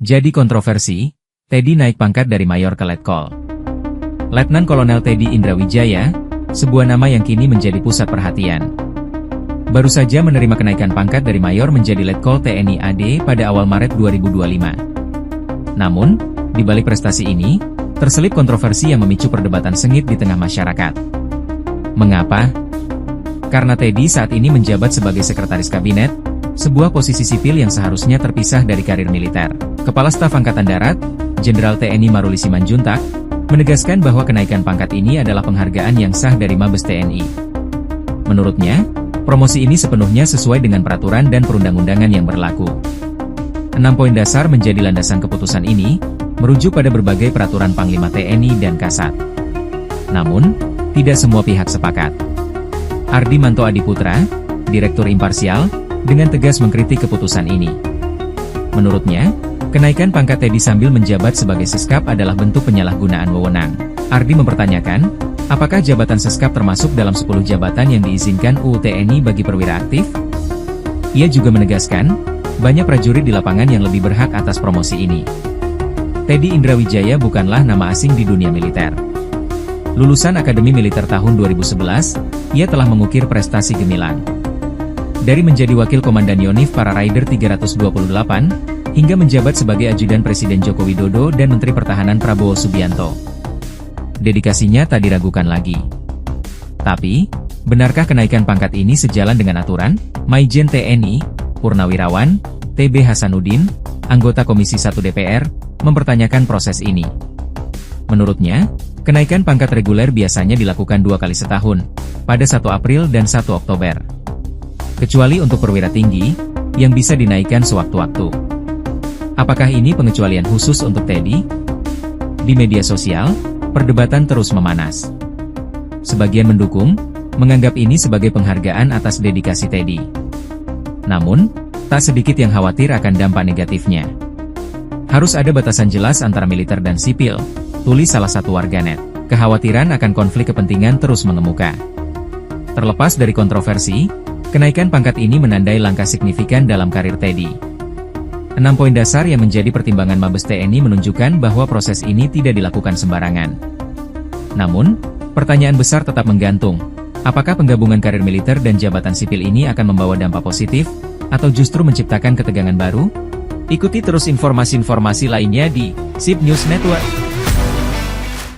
Jadi kontroversi, Teddy naik pangkat dari mayor ke letkol. Letnan Kolonel Teddy Indrawijaya, sebuah nama yang kini menjadi pusat perhatian. Baru saja menerima kenaikan pangkat dari mayor menjadi letkol TNI AD pada awal Maret 2025. Namun, di balik prestasi ini, terselip kontroversi yang memicu perdebatan sengit di tengah masyarakat. Mengapa? Karena Teddy saat ini menjabat sebagai sekretaris kabinet, sebuah posisi sipil yang seharusnya terpisah dari karir militer. Kepala Staf Angkatan Darat, Jenderal TNI Maruli Simanjuntak, menegaskan bahwa kenaikan pangkat ini adalah penghargaan yang sah dari Mabes TNI. Menurutnya, promosi ini sepenuhnya sesuai dengan peraturan dan perundang-undangan yang berlaku. 6 poin dasar menjadi landasan keputusan ini, merujuk pada berbagai peraturan Panglima TNI dan Kasat. Namun, tidak semua pihak sepakat. Ardi Manto Adiputra, Direktur Imparsial, dengan tegas mengkritik keputusan ini. Menurutnya, kenaikan pangkat Teddy sambil menjabat sebagai Seskap adalah bentuk penyalahgunaan wewenang. Ardi mempertanyakan, apakah jabatan Seskap termasuk dalam 10 jabatan yang diizinkan UU TNI bagi perwira aktif? Ia juga menegaskan, banyak prajurit di lapangan yang lebih berhak atas promosi ini. Teddy Indrawijaya bukanlah nama asing di dunia militer. Lulusan Akademi Militer tahun 2011, ia telah mengukir prestasi gemilang. Dari menjadi Wakil Komandan Yonif Para Raider 328, hingga menjabat sebagai Ajudan Presiden Joko Widodo dan Menteri Pertahanan Prabowo Subianto. Dedikasinya tak diragukan lagi. Tapi, benarkah kenaikan pangkat ini sejalan dengan aturan? Maijen TNI, Purnawirawan, TB Hasanuddin, anggota Komisi 1 DPR, mempertanyakan proses ini. Menurutnya, kenaikan pangkat reguler biasanya dilakukan 2 kali setahun, pada 1 April dan 1 Oktober. Kecuali untuk perwira tinggi, yang bisa dinaikkan sewaktu-waktu. Apakah ini pengecualian khusus untuk Teddy? Di media sosial, perdebatan terus memanas. Sebagian mendukung, menganggap ini sebagai penghargaan atas dedikasi Teddy. Namun, tak sedikit yang khawatir akan dampak negatifnya. Harus ada batasan jelas antara militer dan sipil, tulis salah satu warganet. Kekhawatiran akan konflik kepentingan terus mengemuka. Terlepas dari kontroversi, kenaikan pangkat ini menandai langkah signifikan dalam karir Teddy. 6 poin dasar yang menjadi pertimbangan Mabes TNI menunjukkan bahwa proses ini tidak dilakukan sembarangan. Namun, pertanyaan besar tetap menggantung. Apakah penggabungan karir militer dan jabatan sipil ini akan membawa dampak positif, atau justru menciptakan ketegangan baru? Ikuti terus informasi-informasi lainnya di SIP News Network.